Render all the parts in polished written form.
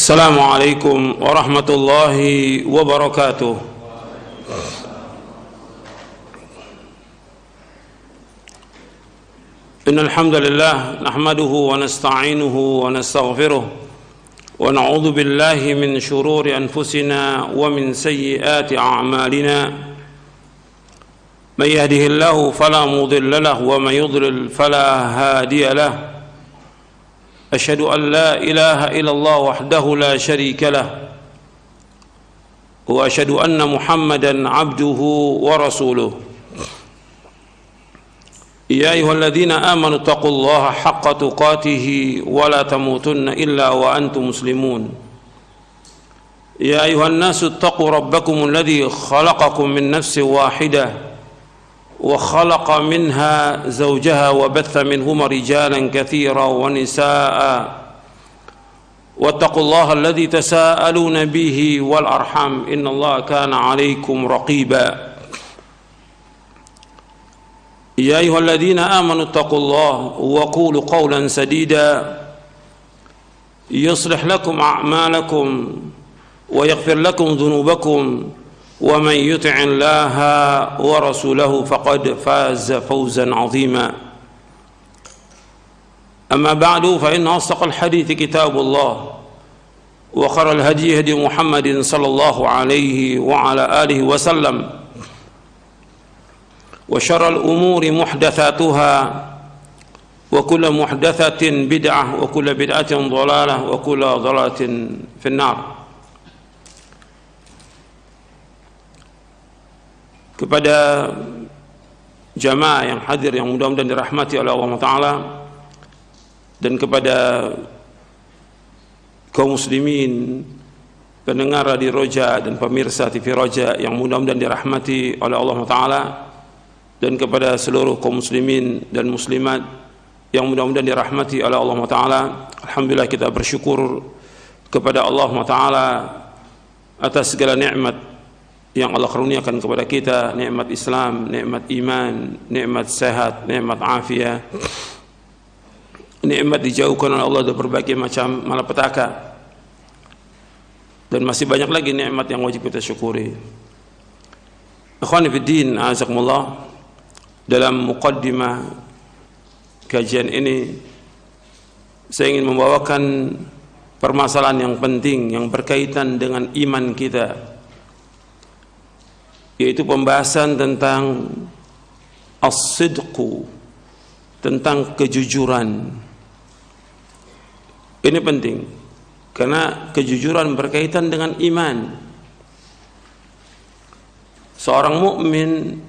السلام عليكم ورحمة الله وبركاته. إن الحمد لله نحمده ونستعينه ونستغفره ونعوذ بالله من شرور أنفسنا ومن سيئات أعمالنا. من يهده الله فلا مضل له ومن يضلل فلا هادي له. أشهد أن لا إله إلا الله وحده لا شريك له وأشهد أن محمدا عبده ورسوله. يا أيها الذين آمنوا اتقوا الله حق تقاته ولا تموتن إلا وأنتم مسلمون. يا أيها الناس اتقوا ربكم الذي خلقكم من نفس واحدة وخلق منها زوجها وبث منهما رجالا كثيرا ونساء واتقوا الله الذي تساءلون به والأرحام إن الله كان عليكم رقيبا. يا أيها الذين آمنوا اتقوا الله وقولوا قولا سديدا يصلح لكم أعمالكم ويغفر لكم ذنوبكم ومن يطع الله ورسوله فقد فاز فوزا عظيما. أما بعد فإن أصدق الحديث كتاب الله وخير الهدي هدي محمد صلى الله عليه وعلى آله وسلم وشر الأمور محدثاتها وكل محدثة بدعة وكل بدعة ضلالة وكل ضلالة في النار. Kepada jamaah yang hadir yang mudah-mudahan dirahmati oleh Allah Ta'ala, dan kepada kaum muslimin pendengar Radio Roja dan pemirsa TV Roja yang mudah-mudahan dirahmati oleh Allah Ta'ala, dan kepada seluruh kaum muslimin dan muslimat yang mudah-mudahan dirahmati oleh Allah Ta'ala, alhamdulillah kita bersyukur kepada Allah Ta'ala atas segala nikmat yang Allah karuniakan kepada kita, nikmat Islam, nikmat iman, nikmat sehat, nikmat afiat, nikmat dijauhkan oleh Allah dari berbagai macam malapetaka, dan masih banyak lagi nikmat yang wajib kita syukuri. Ikhwani fiddin, a'azakumullah, dalam muqaddimah kajian ini saya ingin membawakan permasalahan yang penting yang berkaitan dengan iman kita, yaitu pembahasan tentang as-sidqu, tentang kejujuran. Ini penting karena kejujuran berkaitan dengan iman. Seorang mukmin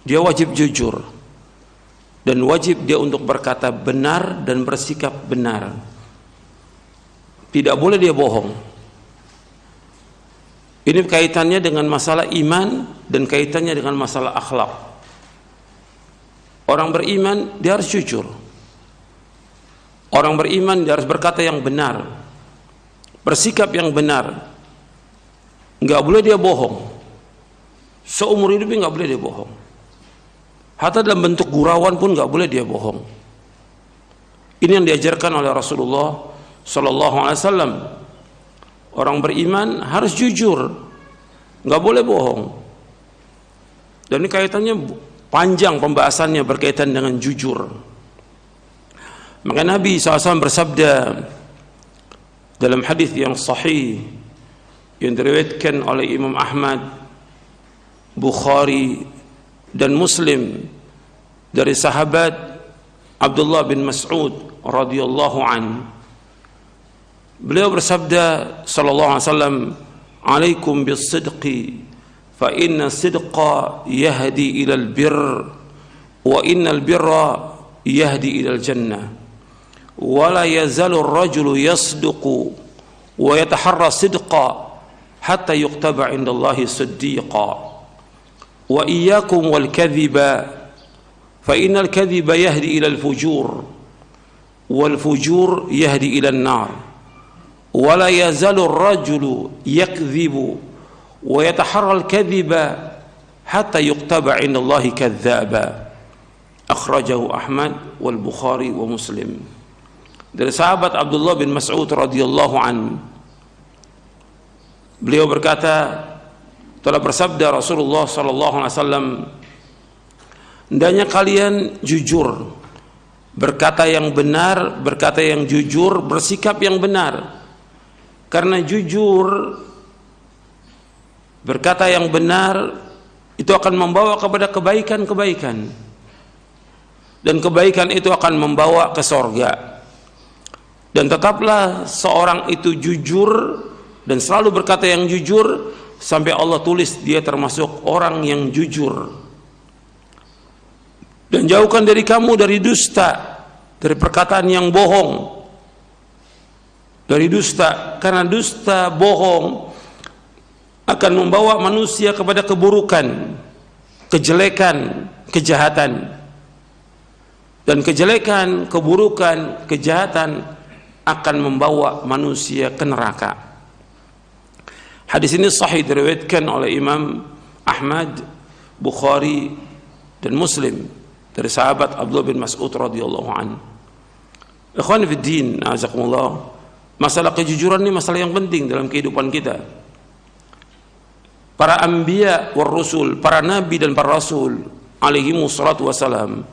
dia wajib jujur dan wajib dia untuk berkata benar dan bersikap benar. Tidak boleh dia bohong. Ini kaitannya dengan masalah iman dan kaitannya dengan masalah akhlak. Orang beriman dia harus jujur. Orang beriman dia harus berkata yang benar, bersikap yang benar. Enggak boleh dia bohong. Seumur hidupnya enggak boleh dia bohong. Hatta dalam bentuk gurauan pun enggak boleh dia bohong. Ini yang diajarkan oleh Rasulullah sallallahu alaihi wasallam. Orang beriman harus jujur, nggak boleh bohong. Dan ini kaitannya panjang pembahasannya berkaitan dengan jujur. Maka Nabi SAW bersabda dalam hadis yang sahih yang diriwayatkan oleh Imam Ahmad, Bukhari dan Muslim dari sahabat Abdullah bin Mas'ud radhiyallahu anhu. Beliau bersabda sallallahu alaihi wasallam, "Alaikum bis-sidqi fa inna sidqa yahdi ila al-birr wa innal birra yahdi ila al-jannah wa la yazalu ar-rajulu yasduqu wa yataharra sidqa hatta yuktaba 'inda Allahi siddiqa wa iyyakum wal kadhiba fa innal kadhiba yahdi ila al-fujur wal fujur yahdi ila an-nar ولا يزال الرجل يكذب ويتحرى الكذب حتى يكتب عند الله كذابا أخرجه أحمد والبخاري ومسلم. Dari sahabat Abdullah bin Mas'ud radhiyallahu anhu, Beliau berkata, telah bersabda Rasulullah sallallahu alaihi wasallam, hendaknya kalian jujur, berkata yang benar, berkata yang jujur, bersikap yang benar. Karena jujur, berkata yang benar itu akan membawa kepada kebaikan-kebaikan, dan kebaikan itu akan membawa ke sorga. Dan tetaplah seorang itu jujur dan selalu berkata yang jujur sampai Allah tulis dia termasuk orang yang jujur. Dan jauhkan dari kamu dari dusta, dari perkataan yang bohong, dari dusta, karena dusta, bohong akan membawa manusia kepada keburukan, kejelekan, kejahatan. Dan kejelekan, keburukan, kejahatan akan membawa manusia ke neraka. Hadis ini sahih diriwayatkan oleh Imam Ahmad, Bukhari dan Muslim dari sahabat Abdullah bin Mas'ud radhiyallahu anhu. Ikhwan fiddin, azakumullah, masalah kejujuran ini masalah yang penting dalam kehidupan kita. Para anbiya war rusul, para nabi dan para rasul alaihi wassalatu wassalam,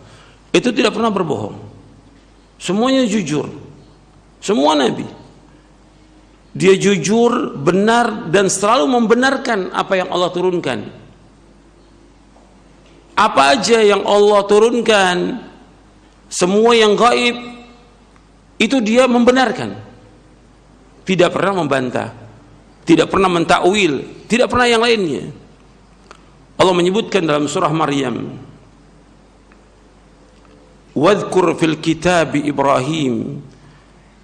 itu tidak pernah berbohong. Semuanya jujur. Semua nabi, dia jujur, benar, dan selalu membenarkan apa yang Allah turunkan. Apa aja yang Allah turunkan, semua yang gaib itu dia membenarkan, tidak pernah membantah, tidak pernah mentakwil, tidak pernah yang lainnya. Allah menyebutkan dalam surah Maryam, wadhkur fil kitab Ibrahim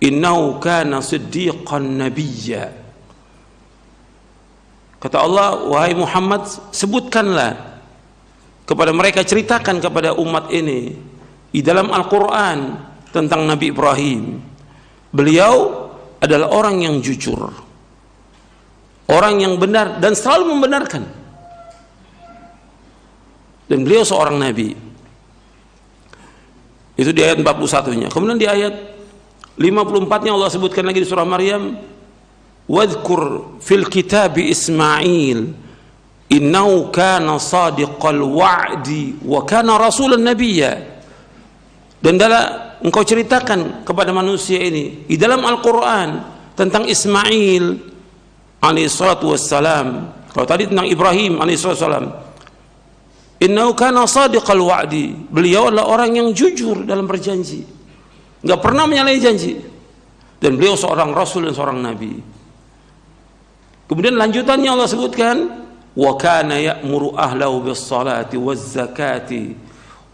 innahu kana siddiqan nabiyya. Kata Allah, wahai Muhammad, sebutkanlah kepada mereka, ceritakan kepada umat ini di dalam Al-Quran tentang Nabi Ibrahim. Beliau adalah orang yang jujur, orang yang benar dan selalu membenarkan, dan beliau seorang nabi. Itu di ayat 41-nya. Kemudian di ayat 54-nya Allah sebutkan lagi di surah Maryam, wadhkur fil kitab Ismail innahu kana sadiqal wa'di wa kana rasulan nabiyya. Dan engkau ceritakan kepada manusia ini di dalam Al-Quran tentang Ismail alaihi salatu wassalam. Kalau tadi tentang Ibrahim alaihi salatu wassalam, innahu kana sadiqal wa'di, beliau adalah orang yang jujur dalam berjanji, nggak pernah menyalahi janji, dan beliau seorang rasul dan seorang nabi. Kemudian lanjutannya Allah sebutkan, wa kana ya'muru ahlahu bis salati waz zakati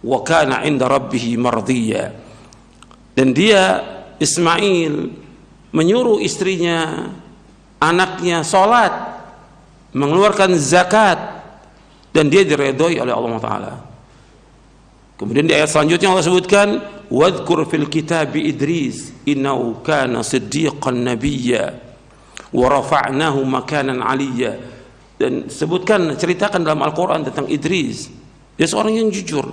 wa kana 'inda rabbih mardiyya. Dan dia Ismail menyuruh istrinya, anaknya salat, mengeluarkan zakat, dan dia diredhoi oleh Allah Taala. Kemudian di ayat selanjutnya Allah sebutkan, wadhkur fil kitab Idris innahu kana siddiqan nabiyya wa rafa'nahu makanan 'aliyya. Dan sebutkan, ceritakan dalam Al-Quran tentang Idris, dia seorang yang jujur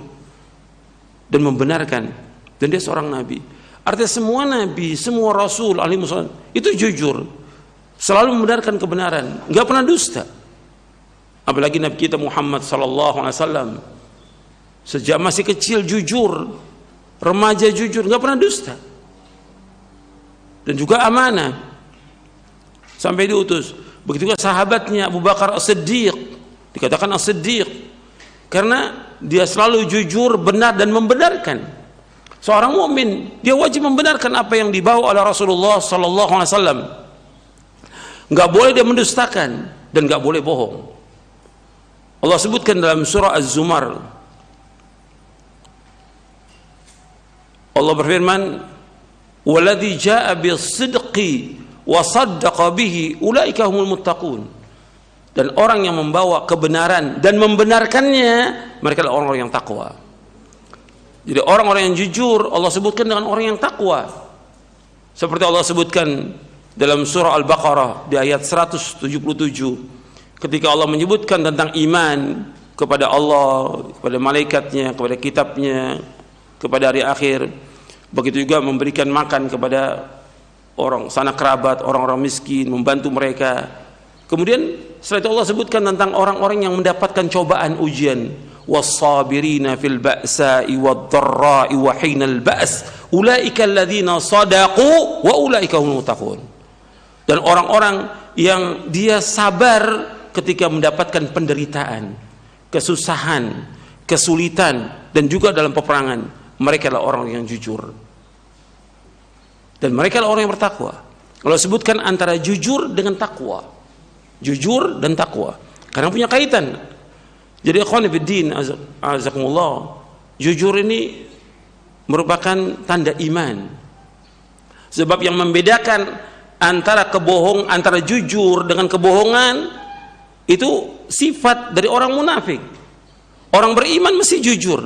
dan membenarkan, dan dia seorang nabi. Artinya semua nabi, semua rasul alaihi wasallam itu jujur, selalu membenarkan kebenaran, nggak pernah dusta. Apalagi Nabi kita Muhammad sallallahu alaihi wasallam, sejak masih kecil jujur, remaja jujur, nggak pernah dusta, dan juga amanah sampai diutus. Begitu juga sahabatnya Abu Bakar As-Siddiq, dikatakan As-Siddiq karena dia selalu jujur, benar, dan membenarkan. Seorang mukmin dia wajib membenarkan apa yang dibawa oleh Rasulullah sallallahu alaihi wasallam. Nggak boleh dia mendustakan dan nggak boleh bohong. Allah sebutkan dalam surah Az-Zumar, Allah berfirman, waladzi jaa bis-sidqi wa saddaqa bihi ulaika humul muttaqun. Dan orang yang membawa kebenaran dan membenarkannya, mereka adalah orang-orang yang takwa. Jadi orang-orang yang jujur Allah sebutkan dengan orang yang takwa, seperti Allah sebutkan dalam surah Al-Baqarah di ayat 177, ketika Allah menyebutkan tentang iman kepada Allah, kepada malaikatnya, kepada kitabnya, kepada hari akhir, begitu juga memberikan makan kepada orang sanak kerabat, orang-orang miskin, membantu mereka, Kemudian setelah itu Allah sebutkan tentang orang-orang yang mendapatkan cobaan ujian, was-sabirina fil ba'sa'i wad-dharra'i wa hinal ba's ulaika alladzina sadaqu wa ulaika humul muttaqun. Dan orang-orang yang dia sabar ketika mendapatkan penderitaan, kesusahan, kesulitan, dan juga dalam peperangan, mereka adalah orang yang jujur. Dan mereka adalah orang yang bertakwa. Kalau sebutkan antara jujur dengan takwa, jujur dan takwa, karena punya kaitan. Jadi ikhwan fillah, azakumullah, jujur ini merupakan tanda iman. Sebab yang membedakan antara jujur dengan kebohongan itu sifat dari orang munafik. Orang beriman mesti jujur.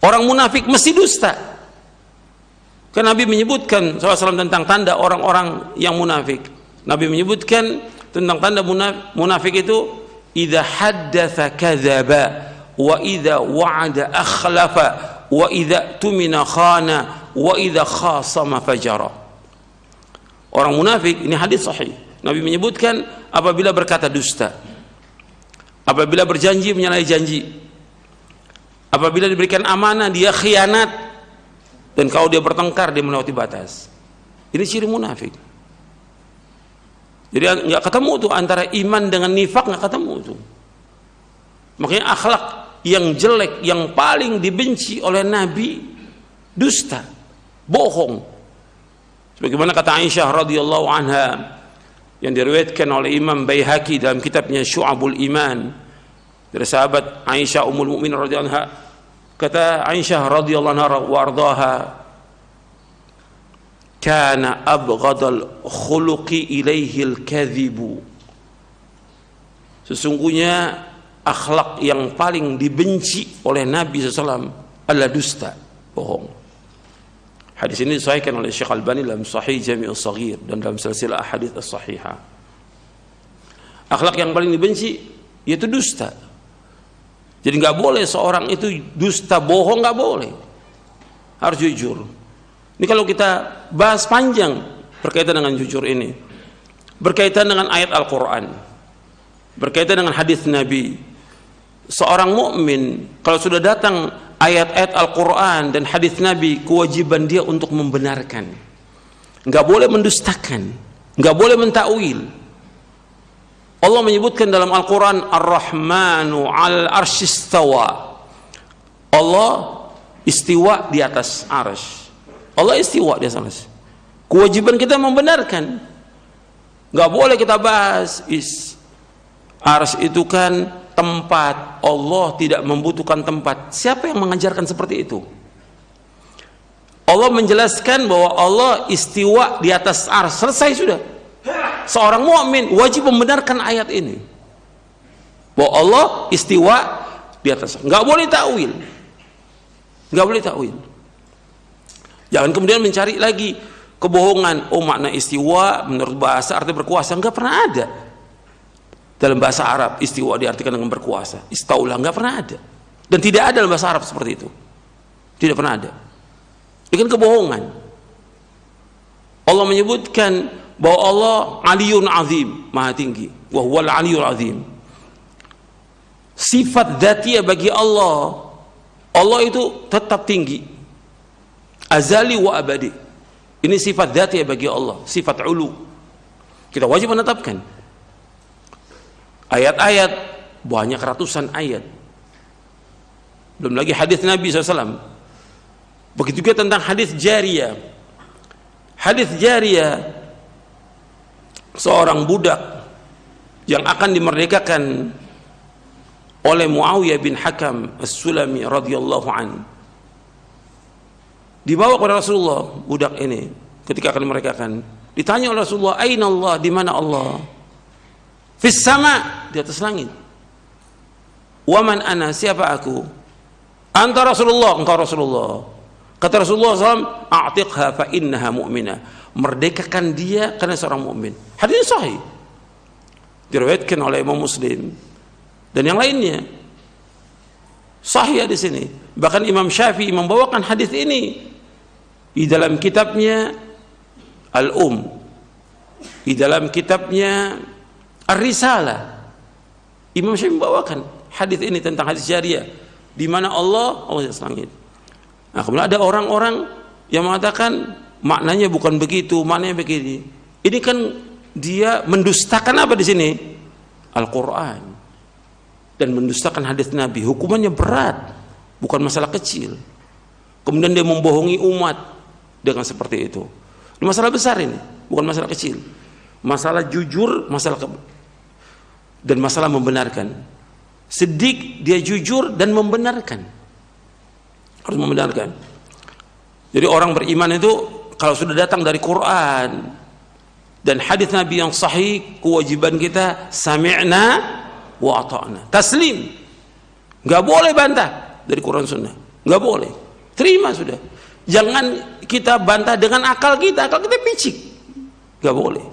Orang munafik mesti dusta. Karena Nabi menyebutkan SAW tentang tanda orang-orang yang munafik. Nabi menyebutkan tentang tanda munafik itu, idza haddatsa kadzaba wa idza wa'ada akhlafa wa idza tumina khana wa idza khasama fajara. Orang munafik, ini hadis sahih. Nabi menyebutkan apabila berkata dusta, apabila berjanji menyalahi janji, apabila diberikan amanah dia khianat, dan kalau dia bertengkar dia melewati batas. Ini ciri munafik. Jadi nggak ketemu tuh antara iman dengan nifak, nggak ketemu tuh. Makanya akhlak yang jelek, yang paling dibenci oleh Nabi, dusta, bohong. Sebagaimana kata Aisyah radhiyallahu anha yang diriwayatkan oleh Imam Baihaqi dalam kitabnya Syu'abul Iman, dari sahabat Aisyah ummul mukminin radhiyallahu anha, kata Aisyah radhiyallahu anha wa ardhaha, kana abghadal khuluqi ilaihil kadhibu. Sesungguhnya akhlak yang paling dibenci oleh Nabi SAW adalah dusta, bohong. Hadis ini disahihkan oleh Syekh Albani dalam Sahih Jami'us Shaghir dan dalam silsilah ahadits as-sahihah. Akhlak yang paling dibenci yaitu dusta. Jadi nggak boleh seorang itu dusta, bohong, nggak boleh. Harus jujur. Ini kalau kita bahas panjang berkaitan dengan jujur ini, berkaitan dengan ayat Al-Quran, berkaitan dengan hadis Nabi. Seorang mukmin kalau sudah datang ayat-ayat Al-Quran dan hadis Nabi, kewajiban dia untuk membenarkan. Nggak boleh mendustakan, nggak boleh mentakwil. Allah menyebutkan dalam Al-Quran, Ar-Rahmanu 'alal arsy istawa. Allah istiwa di atas arsy. Allah istiwa di atas. Kewajiban kita membenarkan. Nggak boleh kita bahas arsy itu kan tempat, Allah tidak membutuhkan tempat. Siapa yang mengajarkan seperti itu? Allah menjelaskan bahwa Allah istiwa di atas arsy. Selesai sudah. Seorang mukmin wajib membenarkan ayat ini, bahwa Allah istiwa di atas. Nggak boleh takwil, nggak boleh takwil. Jangan kemudian mencari lagi kebohongan. Oh, makna istiwa menurut bahasa arti berkuasa. Nggak pernah ada dalam bahasa Arab istiwa diartikan dengan berkuasa. Istaulah, nggak pernah ada, dan tidak ada dalam bahasa Arab seperti itu. Tidak pernah ada. Ini kan kebohongan. Allah menyebutkan bahwa Allah Aliyun Azim, maha tinggi, wa huwal Aliyul Azim. Sifat dzatiyah bagi Allah, Allah itu tetap tinggi, azali wa abadi. Ini sifat dzatiyah bagi Allah, sifat ulu. Kita wajib menetapkan. Ayat-ayat banyak, ratusan ayat, belum lagi hadis Nabi SAW. Begitu juga tentang hadis jariyah. Hadis jariyah, seorang budak yang akan dimerdekakan oleh Muawiyah bin Hakam As-Sulami radhiyallahu an. Dibawa kepada Rasulullah budak ini ketika akan dimerdekakan. Ditanya oleh Rasulullah, "Aina Allah?" Di mana Allah? Fis sama, di atas langit. Wa man ana, siapa aku? Anta Rasulullah, engkau Rasulullah. Kata Rasulullah SAW, "A'tiqha fa innaha mu'minah." Merdekakan dia karena seorang mukmin. Hadis sahih, diriwayatkan oleh Imam Muslim dan yang lainnya. Sahih di sini. Bahkan Imam Syafi'i membawakan hadis ini di dalam kitabnya Al-Um. Di dalam kitabnya Ar-Risalah, Imam Syafi'i membawakan hadis ini tentang hadis jariah, di mana Allah di atas langit. Nah, kemudian ada orang-orang yang mengatakan maknanya bukan begitu, maknanya begini. Ini kan dia mendustakan apa di sini? Al-Quran, dan mendustakan hadis Nabi. Hukumannya berat, bukan masalah kecil. Kemudian dia membohongi umat dengan seperti itu. Ini masalah besar, ini bukan masalah kecil. Masalah jujur, dan masalah membenarkan. Siddiq, dia jujur dan membenarkan, harus membenarkan. Jadi orang beriman itu kalau sudah datang dari Quran dan hadis Nabi yang sahih, kewajiban kita sami'na wa ata'na, taslim. Nggak boleh bantah dari Quran Sunnah, nggak boleh, terima sudah. Jangan kita bantah dengan akal kita picik, nggak boleh.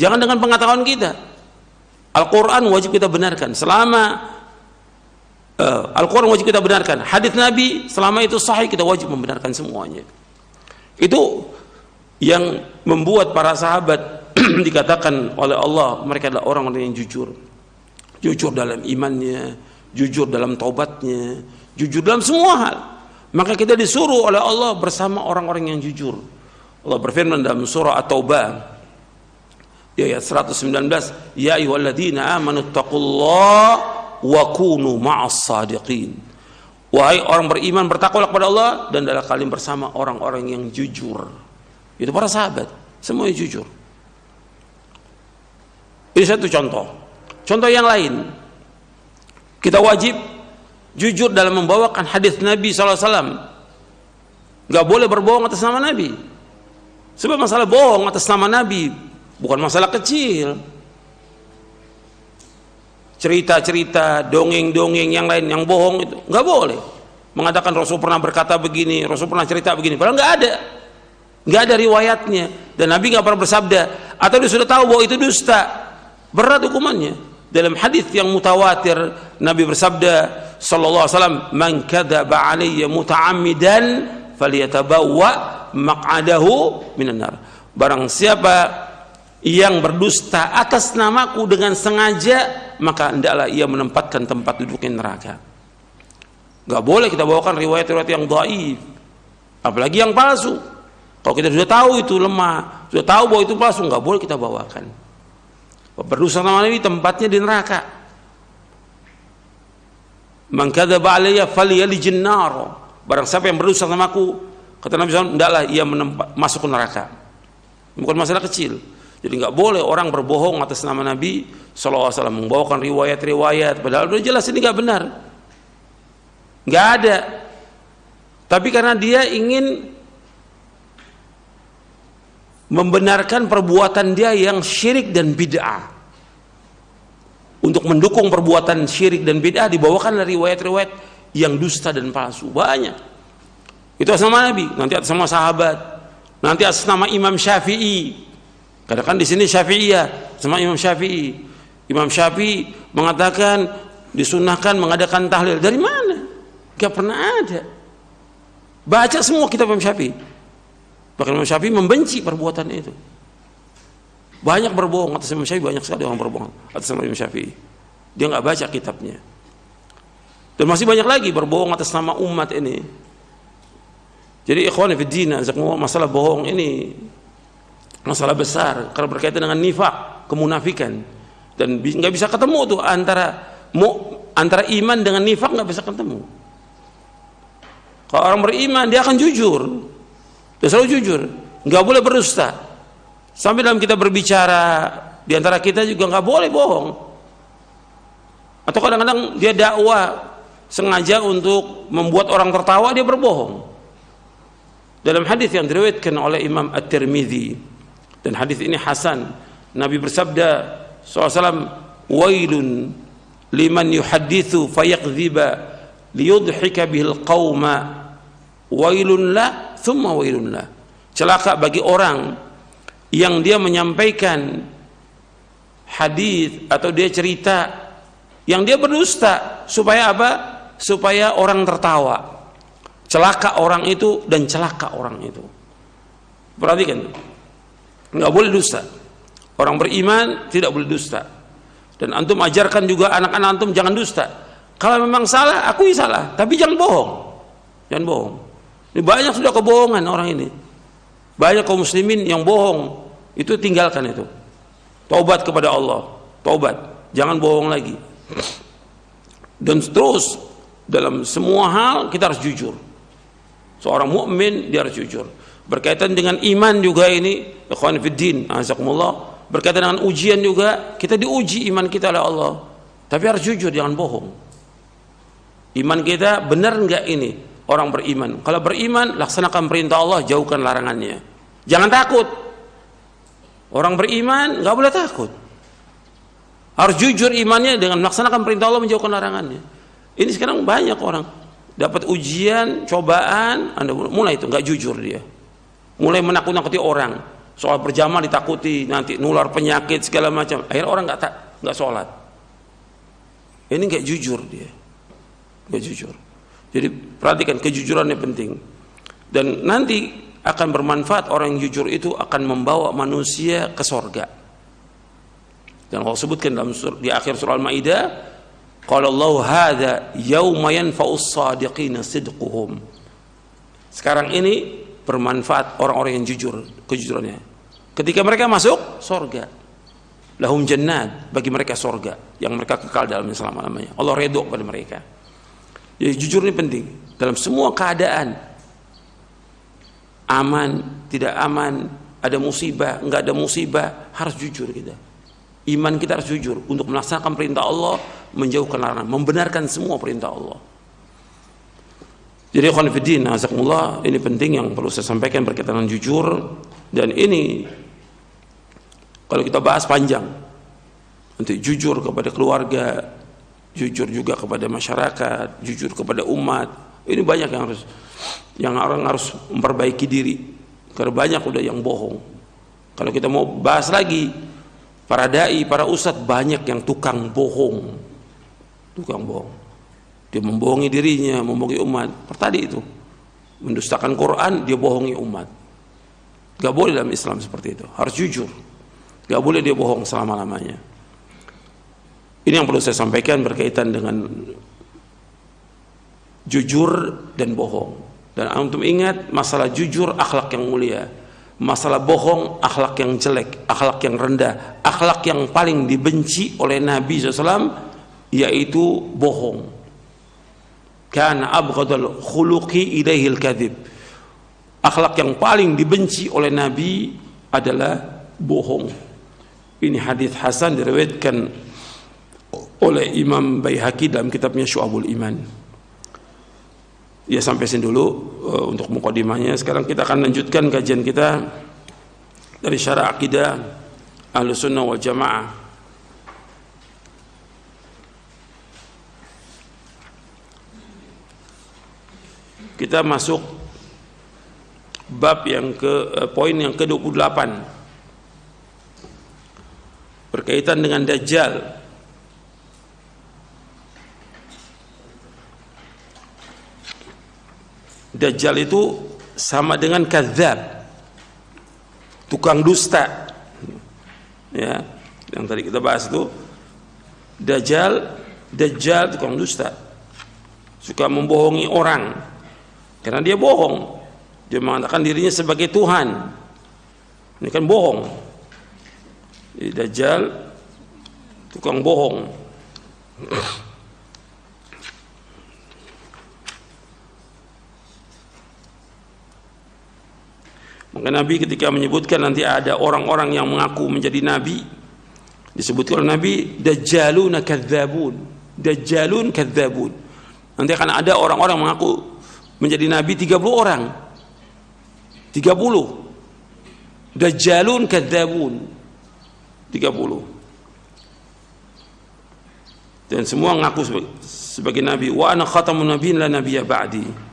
Jangan dengan pengetahuan kita. Al-Quran wajib kita benarkan selama Al-Quran wajib kita benarkan. Hadis Nabi selama itu sahih, kita wajib membenarkan semuanya. Itu yang membuat para sahabat dikatakan oleh Allah mereka adalah orang-orang yang jujur. Jujur dalam imannya, jujur dalam taubatnya, jujur dalam semua hal. Maka kita disuruh oleh Allah bersama orang-orang yang jujur. Allah berfirman dalam surah At-Taubah ayat 119, ya ayyuhalladzina amanu taqullaha wa kunu ma'as sadiqin. Wahai orang beriman, bertakwalah kepada Allah dan adalah kalian bersama orang-orang yang jujur. Itu para sahabat, semuanya jujur. Ini satu contoh. Contoh yang lain, kita wajib jujur dalam membawakan hadis Nabi SAW. Gak boleh berbohong atas nama Nabi. Sebab masalah bohong atas nama Nabi bukan masalah kecil. Cerita-cerita, dongeng-dongeng yang lain yang bohong itu nggak boleh. Mengatakan Rasul pernah berkata begini, Rasul pernah cerita begini, padahal nggak ada riwayatnya, dan Nabi nggak pernah bersabda, atau dia sudah tahu bahwa itu dusta, berat hukumannya. Dalam hadis yang mutawatir Nabi bersabda sallallahu alaihi wasallam, man kadzaba alayya muta'ammidan falyatabawwa maq'adahu minan nar. Barang siapa yang berdusta atas namaku dengan sengaja, maka hendaklah ia menempatkan tempat duduknya neraka. Gak boleh kita bawakan riwayat-riwayat yang dhaif, apalagi yang palsu. Kalau kita sudah tahu itu lemah, sudah tahu bahwa itu palsu, gak boleh kita bawakan. Berdusta nama Nabi tempatnya di neraka. Man kadzaba alayya falyalijin nar. Barang siapa yang berdusta namaku, kata Nabi SAW, hendaklah ia masuk ke neraka. Bukan masalah kecil. Jadi nggak boleh orang berbohong atas nama Nabi SAW, membawakan riwayat-riwayat padahal udah jelas ini nggak benar, nggak ada. Tapi karena dia ingin membenarkan perbuatan dia yang syirik dan bid'ah, untuk mendukung perbuatan syirik dan bid'ah dibawakan riwayat-riwayat yang dusta dan palsu banyak. Itu atas nama Nabi, nanti atas nama sahabat, nanti atas nama Imam Syafi'i. Katakan di sini Syafi'iyah sama Imam Syafi'i. Imam Syafi'i mengatakan disunnahkan mengadakan tahlil. Dari mana? Gak pernah ada. Baca semua kitab Imam Syafi'i. Bahkan Imam Syafi'i membenci perbuatan itu. Banyak berbohong atas Imam Syafi'i, banyak sekali orang berbohong atas nama Imam Syafi'i. Dia nggak baca kitabnya. Dan masih banyak lagi berbohong atas nama umat ini. Jadi ikhwan fillah, masalah bohong ini masalah besar karena berkaitan dengan nifak, kemunafikan, dan nggak bisa ketemu tuh antara iman dengan nifak, nggak bisa ketemu. Kalau orang beriman dia akan jujur, dia selalu jujur, nggak boleh berdusta. Sampai dalam kita berbicara di antara kita juga nggak boleh bohong. Atau kadang-kadang dia dakwah sengaja untuk membuat orang tertawa, dia berbohong. Dalam hadis yang diriwayatkan oleh Imam At-Tirmidzi, dan hadis ini hasan, Nabi bersabda SAW, wailun liman yuhadithu fayakdziba liyudhika bihil qawma wailun la thumma wailun la. Celaka bagi orang yang dia menyampaikan hadis atau dia cerita yang dia berdusta, supaya apa? Supaya orang tertawa. Celaka orang itu dan celaka orang itu. Perhatikan, nggak boleh dusta. Orang beriman tidak boleh dusta. Dan antum ajarkan juga anak-anak antum jangan dusta. Kalau memang salah, akui salah, tapi jangan bohong. Jangan bohong. Ini banyak sudah kebohongan orang ini. Banyak kaum muslimin yang bohong. Itu tinggalkan itu. Taubat kepada Allah. Taubat. Jangan bohong lagi. Dan terus dalam semua hal kita harus jujur. Seorang mukmin dia harus jujur. Berkaitan dengan iman juga ini, ikhwan fiddin, azakumullah. Berkaitan dengan ujian juga, kita diuji iman kita oleh Allah. Tapi harus jujur, jangan bohong. Iman kita benar enggak ini? Orang beriman. Kalau beriman, laksanakan perintah Allah, jauhkan larangannya. Jangan takut. Orang beriman enggak boleh takut. Harus jujur imannya dengan melaksanakan perintah Allah, menjauhkan larangannya. Ini sekarang banyak orang dapat ujian, cobaan, Anda mulai itu enggak jujur dia. Mulai menakut-nakuti orang. Soal berjamaah ditakuti, nanti nular penyakit segala macam. Akhirnya orang nggak sholat. Ini nggak jujur dia, nggak jujur. Jadi perhatikan, kejujurannya penting. Dan nanti akan bermanfaat. Orang yang jujur itu akan membawa manusia ke sorga. Dan Allah sebutkan di akhir surah Al-Maidah, qala Allah hadza yauma yanfa'us shadiqina sidquhum. Sekarang ini bermanfaat orang-orang yang jujur kejujurannya. Ketika mereka masuk sorga, lahum jannat, bagi mereka sorga yang mereka kekal dalamnya selama-lamanya. Allah redha pada mereka. Jadi jujur ini penting dalam semua keadaan. Aman, tidak aman, ada musibah, enggak ada musibah, harus jujur kita. Iman kita harus jujur untuk melaksanakan perintah Allah, menjauhkan larangan, membenarkan semua perintah Allah. Jadi ikhwan fillah, azakumullah, ini penting yang perlu saya sampaikan berkaitan dengan jujur. Dan ini kalau kita bahas panjang, nanti jujur kepada keluarga, jujur juga kepada masyarakat, jujur kepada umat. Ini banyak yang orang harus memperbaiki diri, karena banyak udah yang bohong. Kalau kita mau bahas lagi, para dai, para ustadz, banyak yang tukang bohong. Dia membohongi dirinya, membohongi umat. Tadi itu mendustakan Quran, dia bohongi umat. Gak boleh dalam Islam seperti itu, harus jujur. Gak boleh dia bohong selama-lamanya. Ini yang perlu saya sampaikan berkaitan dengan jujur dan bohong. Dan antum ingat, masalah jujur akhlak yang mulia, masalah bohong akhlak yang jelek, akhlak yang rendah, akhlak yang paling dibenci oleh Nabi SAW, yaitu bohong. Kana abghadul khuluqi ilaihil kadhib. Akhlak yang paling dibenci oleh Nabi adalah bohong. Ini hadis hasan diriwayatkan oleh Imam Baihaqi dalam kitabnya Syu'abul Iman. Ya, sampai sini dulu untuk mukadimahnya. Sekarang kita akan lanjutkan kajian kita dari syarah akidah Ahlussunnah wal Jamaah. Kita masuk bab yang poin yang ke-28 berkaitan dengan Dajjal. Dajjal itu sama dengan kadzdzab, tukang dusta. Ya, yang tadi kita bahas itu Dajjal tukang dusta, suka membohongi orang karena dia bohong. Dia mengatakan dirinya sebagai Tuhan. Ini kan bohong. Dajjal tukang bohong. Maka Nabi ketika menyebutkan nanti ada orang-orang yang mengaku menjadi Nabi, disebutkan oleh Nabi, Dajjaluna kadzabun. Dajjalun kadzabun. Nanti akan ada orang-orang mengaku menjadi Nabi 30 orang. 30. Dajjalun kadzabun. 30. Dan semua mengaku sebagai Nabi. Wa ana khatamun nabiyyin la nabiyya ba'di.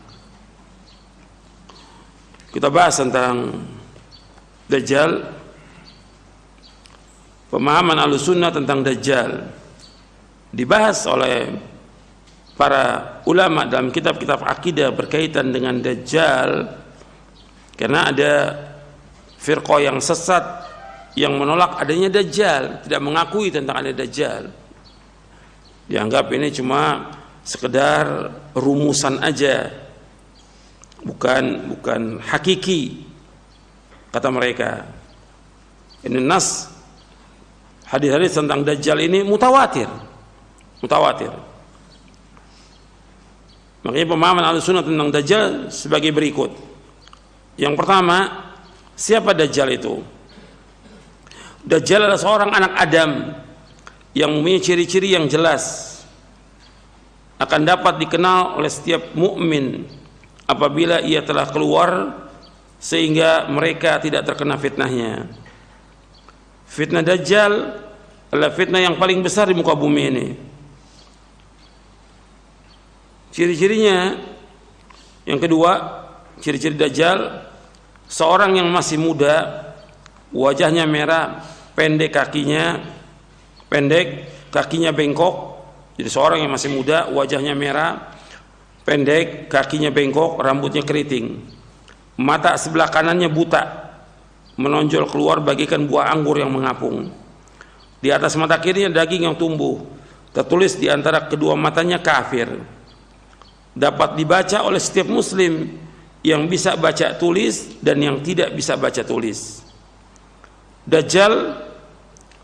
Kita bahas tentang Dajjal. Pemahaman Ahlussunnah tentang Dajjal dibahas oleh para ulama dalam kitab-kitab akidah berkaitan dengan Dajjal, karena ada firqah yang sesat yang menolak adanya Dajjal, tidak mengakui tentang ada Dajjal. Dianggap ini cuma sekedar rumusan aja, bukan hakiki, kata mereka. Ini nas hadis-hadis tentang Dajjal ini mutawatir. Makanya pemahaman Ahlussunnah tentang Dajjal sebagai berikut. Yang pertama, siapa Dajjal itu? Dajjal adalah seorang anak Adam yang mempunyai ciri-ciri yang jelas, akan dapat dikenal oleh setiap mukmin apabila ia telah keluar, sehingga mereka tidak terkena fitnahnya. Fitnah Dajjal adalah fitnah yang paling besar di muka bumi ini. Ciri-cirinya, yang kedua, ciri-ciri Dajjal, seorang yang masih muda, wajahnya merah, pendek kakinya bengkok. Jadi seorang yang masih muda, wajahnya merah, pendek, kakinya bengkok, rambutnya keriting, mata sebelah kanannya buta, menonjol keluar bagaikan buah anggur yang mengapung. Di atas mata kirinya daging yang tumbuh, tertulis di antara kedua matanya kafir. Dapat dibaca oleh setiap muslim yang bisa baca tulis dan yang tidak bisa baca tulis. Dajjal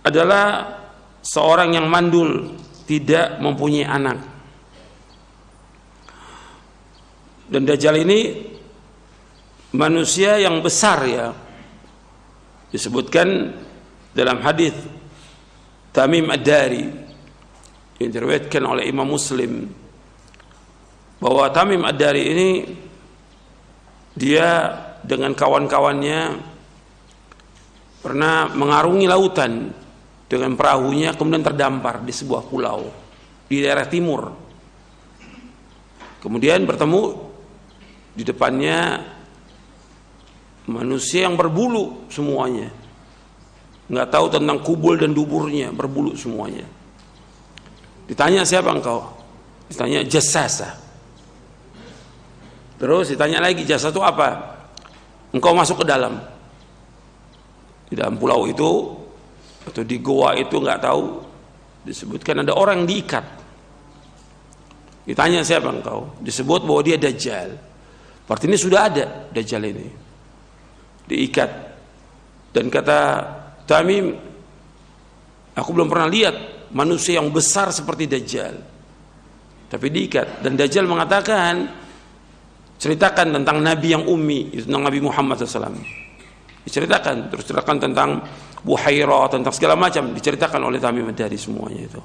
adalah seorang yang mandul, tidak mempunyai anak. Dan Dajjal ini manusia yang besar, ya. Disebutkan dalam hadis Tamim Ad-Dari yang diriwayatkan oleh Imam Muslim, bahwa Tamim Ad-Dari ini dia dengan kawan-kawannya pernah mengarungi lautan dengan perahunya, kemudian terdampar di sebuah pulau di daerah timur. Kemudian bertemu di depannya manusia yang berbulu semuanya, nggak tahu tentang kubul dan duburnya, berbulu semuanya. Ditanya, siapa engkau? Ditanya, Jassasa. Terus ditanya lagi, jasa itu apa? Engkau masuk ke dalam. Di dalam pulau itu atau di goa itu nggak tahu, disebutkan ada orang yang diikat. Ditanya, siapa engkau? Disebut bahwa dia Dajjal. Berarti ini sudah ada Dajjal ini, diikat. Dan kata Tamim, aku belum pernah lihat manusia yang besar seperti Dajjal, tapi diikat. Dan Dajjal mengatakan, ceritakan tentang Nabi yang ummi, itu tentang Nabi Muhammad SAW. Diceritakan, terus ceritakan tentang Buhairah, tentang segala macam, diceritakan oleh Tamim Ad-Dari semuanya itu.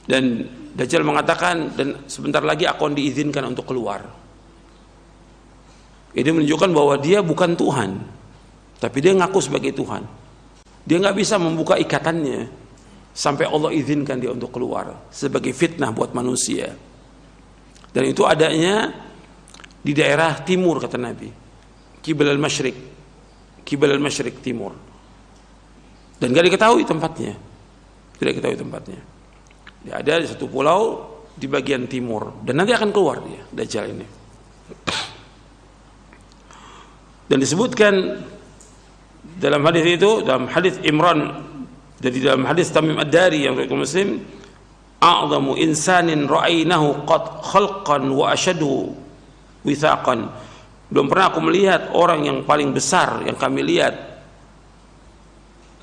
Dan Dajjal mengatakan, dan sebentar lagi akan diizinkan untuk keluar. Ini menunjukkan bahwa dia bukan Tuhan, tapi dia ngaku sebagai Tuhan. Dia nggak bisa membuka ikatannya sampai Allah izinkan dia untuk keluar, sebagai fitnah buat manusia. Dan itu adanya di daerah timur, kata Nabi, Qibal al-Masyriq, timur. Dan gak diketahui tempatnya, tidak diketahui tempatnya. Dia ada di satu pulau di bagian timur, dan nanti akan keluar dia, Dajjal ini. Dan disebutkan dalam hadis itu, dalam hadis Imran, jadi dalam hadis Tamim Ad-Dari yang riwayat Muslim, a'zamu insanin ra'ainahu qad khalqan wa ashadu withaqan. Belum pernah aku melihat orang yang paling besar yang kami lihat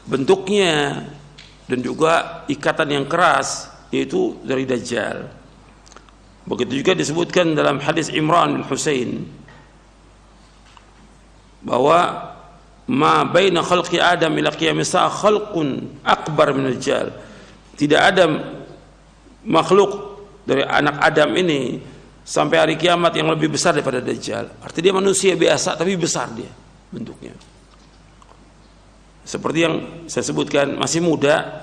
bentuknya dan juga ikatan yang keras, yaitu dari Dajjal. Begitu juga disebutkan dalam hadis Imran bin Husain bahwa ma baina khalqi Adam ila qiyamis sa'a khalqun akbar min Dajjal. Tidak ada makhluk dari anak Adam ini sampai hari kiamat yang lebih besar daripada Dajjal. Artinya dia manusia biasa tapi besar dia bentuknya. Seperti yang saya sebutkan, masih muda,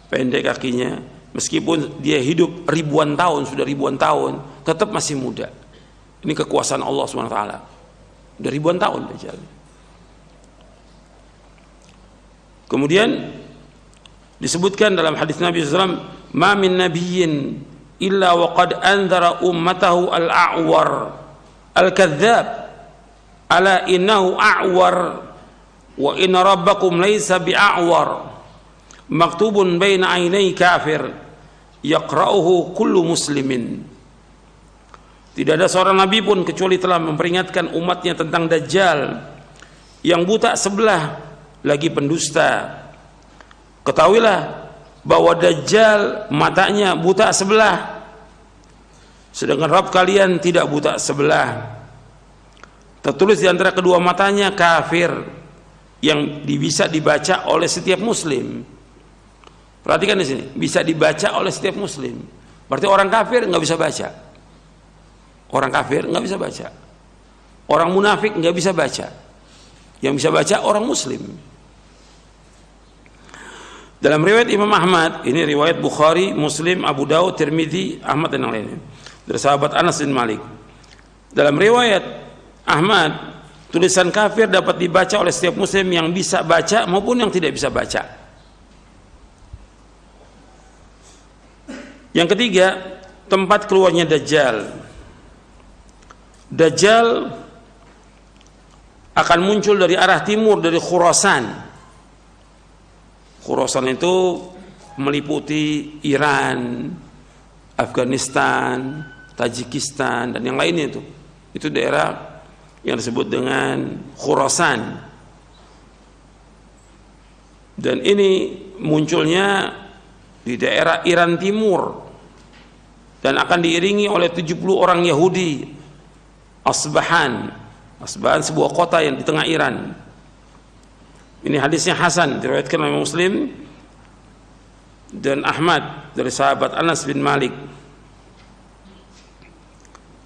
pendek kakinya, meskipun dia hidup ribuan tahun, sudah ribuan tahun, tetap masih muda. Ini kekuasaan Allah SWT. Sudah ribuan tahun Dajjal. Kemudian disebutkan dalam hadis Nabi SAW, ma min nabiyyin illa waqad anzara ummatahu al-a'war al-kadzdzab ala innahu a'war wa inna rabbakum laisa bi'a'war maktubun baina ainai kafir yaqra'uhu kullu muslimin. Tidak ada seorang nabi pun kecuali telah memperingatkan umatnya tentang Dajjal yang buta sebelah lagi pendusta. Ketahuilah bahwa Dajjal matanya buta sebelah, sedangkan Rabb kalian tidak buta sebelah. Tertulis di antara kedua matanya kafir yang bisa dibaca oleh setiap muslim. Perhatikan di sini, bisa dibaca oleh setiap muslim. Berarti orang kafir nggak bisa baca. Orang kafir nggak bisa baca. Orang munafik nggak bisa baca. Yang bisa baca orang muslim. Dalam riwayat Imam Ahmad, ini riwayat Bukhari, Muslim, Abu Daud, Tirmidzi, Ahmad dan yang lainnya, dari sahabat Anas bin Malik. Dalam riwayat Ahmad, tulisan kafir dapat dibaca oleh setiap muslim yang bisa baca maupun yang tidak bisa baca. Yang ketiga, tempat keluarnya Dajjal. Dajjal akan muncul dari arah timur, dari Khurasan. Khurasan itu meliputi Iran, Afghanistan, Tajikistan dan yang lainnya itu. Itu daerah yang disebut dengan Khurasan. Dan ini munculnya di daerah Iran Timur dan akan diiringi oleh 70 orang Yahudi. Asbahan sebuah kota yang di tengah Iran. Ini hadisnya hasan, diriwayatkan oleh Muslim dan Ahmad dari sahabat Anas bin Malik.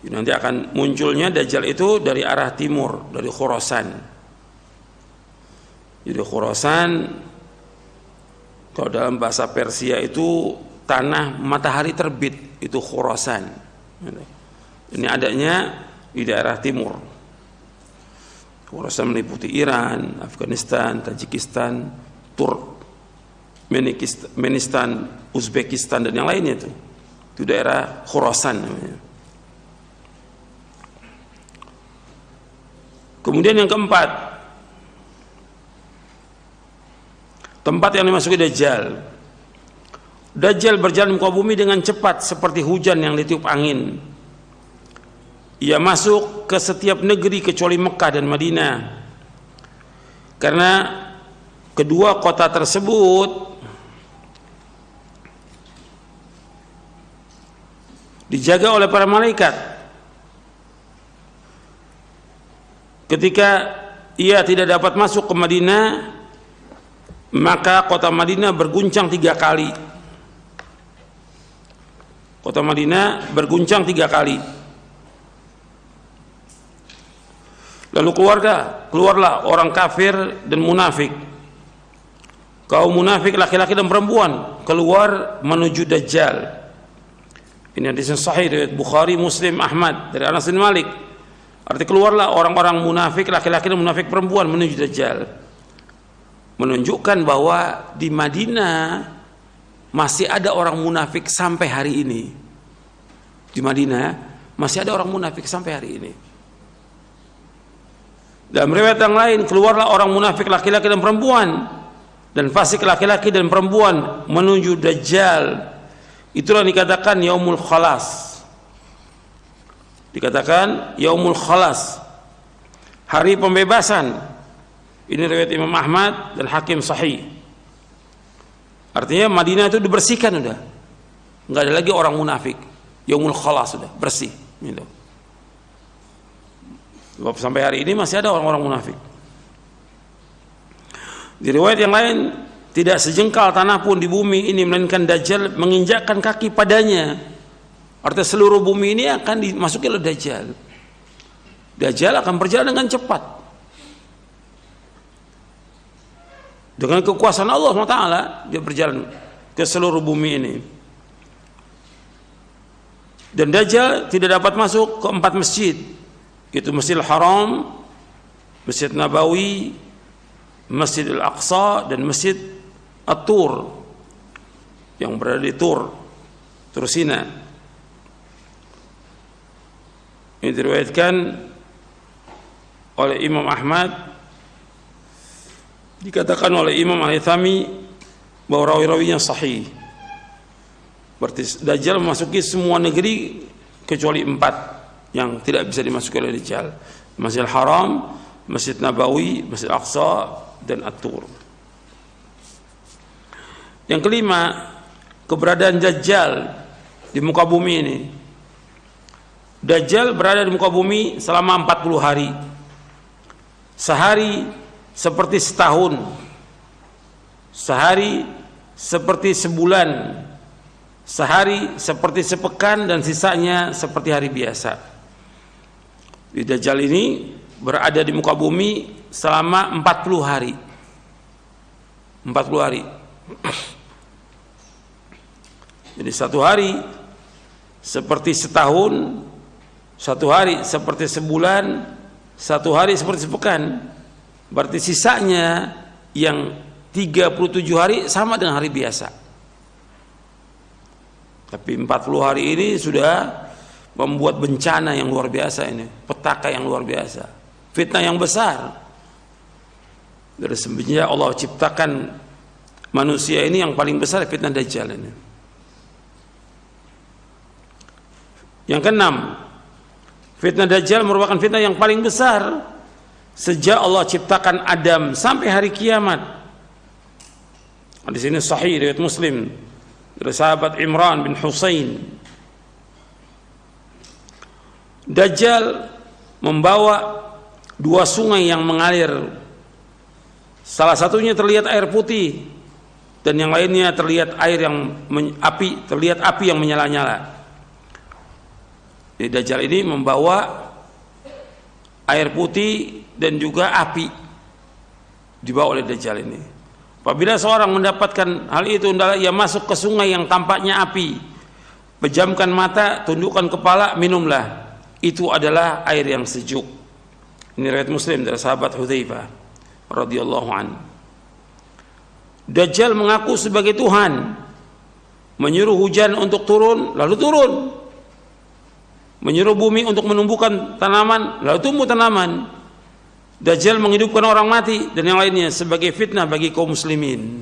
Nanti akan munculnya Dajjal itu dari arah timur, dari Khurasan. Jadi Khurasan kalau dalam bahasa Persia itu tanah matahari terbit, itu Khurasan. Ini adanya di daerah timur. Khurasan meliputi Iran, Afghanistan, Tajikistan, Turkmenistan, Uzbekistan dan yang lainnya itu. Itu daerah Khurasan namanya. Kemudian yang keempat, tempat yang dimasuki Dajjal. Dajjal berjalan di muka bumi dengan cepat seperti hujan yang ditiup angin. Ia masuk ke setiap negeri kecuali Mekah dan Madinah, karena kedua kota tersebut dijaga oleh para malaikat. Ketika ia tidak dapat masuk ke Madinah, maka kota Madinah berguncang 3 kali. Kota Madinah berguncang 3 kali. Lalu keluarlah orang kafir dan munafik. Kaum munafik laki-laki dan perempuan keluar menuju Dajjal. Ini hadis sahih dari Bukhari, Muslim, Ahmad dari Anas bin Malik. Arti keluarlah orang-orang munafik laki-laki dan munafik perempuan menuju Dajjal. Menunjukkan bahwa di Madinah masih ada orang munafik sampai hari ini. Di Madinah masih ada orang munafik sampai hari ini. Dalam riwayat yang lain, keluarlah orang munafik laki-laki dan perempuan dan fasik laki-laki dan perempuan menuju Dajjal. Itulah dikatakan Yaumul Khalas. Dikatakan Yaumul Khalas, hari pembebasan. Ini riwayat Imam Ahmad dan Hakim sahih. Artinya Madinah itu dibersihkan sudah. Enggak ada lagi orang munafik. Yaumul Khalas sudah bersih gitu. Sebab sampai hari ini masih ada orang-orang munafik. Di riwayat yang lain, tidak sejengkal tanah pun di bumi ini melainkan Dajjal menginjakkan kaki padanya. Artinya seluruh bumi ini akan dimasuki oleh Dajjal. Dajjal akan berjalan dengan cepat. Dengan kekuasaan Allah SWT dia berjalan ke seluruh bumi ini. Dan Dajjal tidak dapat masuk ke 4 masjid. Itu Masjidil Haram, Masjid Nabawi, Masjidil Aqsa dan Masjid At-Tur yang berada di Tur Sina. Ini diriwayatkan oleh Imam Ahmad dikatakan oleh Imam Al-Haythami bahwa rawi-rawinya sahih. Berarti Dajjal memasuki semua negeri kecuali 4 yang tidak bisa dimasuki oleh Dajjal: Masjidil Haram, Masjid Nabawi, Masjid Aqsa, dan At-Tur. Yang kelima, keberadaan Dajjal di muka bumi ini. Dajjal berada di muka bumi selama 40 hari. Sehari seperti setahun, sehari seperti sebulan, sehari seperti sepekan, dan sisanya seperti hari biasa. Di Dajjal ini berada di muka bumi selama 40 hari. 40 hari. Jadi satu hari seperti setahun, satu hari seperti sebulan, satu hari seperti sepekan. Berarti sisanya yang 37 hari sama dengan hari biasa. Tapi 40 hari ini sudah membuat bencana yang luar biasa ini, petaka yang luar biasa, fitnah yang besar. Dari sebenarnya Allah ciptakan manusia ini yang paling besar fitnah Dajjal ini. Yang keenam, fitnah Dajjal merupakan fitnah yang paling besar sejak Allah ciptakan Adam sampai hari kiamat. Di sini sahih riwayat Muslim dari sahabat Imran bin Husain. Dajjal membawa 2 sungai yang mengalir. Salah satunya terlihat air putih dan yang lainnya terlihat air yang terlihat api yang menyala-nyala. Jadi Dajjal ini membawa air putih dan juga api dibawa oleh Dajjal ini. Apabila seorang mendapatkan hal itu, hendaklah ia masuk ke sungai yang tampaknya api, pejamkan mata, tundukkan kepala, minumlah. Itu adalah air yang sejuk. Ini riwayat Muslim dari sahabat Hudzaifah radhiyallahu an. Dajjal mengaku sebagai Tuhan, menyuruh hujan untuk turun, lalu turun. Menyuruh bumi untuk menumbuhkan tanaman, lalu tumbuh tanaman. Dajjal menghidupkan orang mati dan yang lainnya sebagai fitnah bagi kaum muslimin.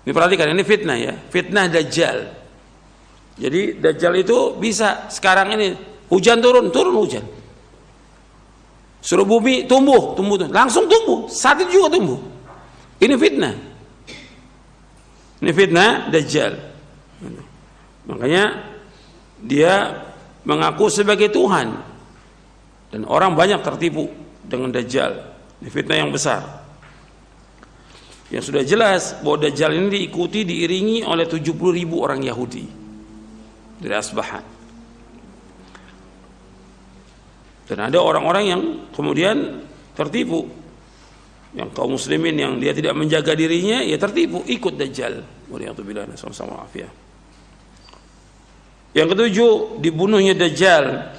Ini perhatikan, ini fitnah ya, fitnah Dajjal. Jadi Dajjal itu bisa sekarang ini hujan turun hujan. Suruh bumi tumbuh, langsung tumbuh, saat itu juga tumbuh. Ini fitnah. Ini fitnah Dajjal. Makanya dia mengaku sebagai Tuhan dan orang banyak tertipu dengan Dajjal. Ini fitnah yang besar. Yang sudah jelas bahwa Dajjal ini diikuti, diiringi oleh 70.000 orang Yahudi dari Asbahan. Dan ada orang-orang yang kemudian tertipu, yang kaum muslimin yang dia tidak menjaga dirinya, ya tertipu, ikut Dajjal. Waliyatubillah, sama-sama afiyah. Yang ketujuh, dibunuhnya Dajjal.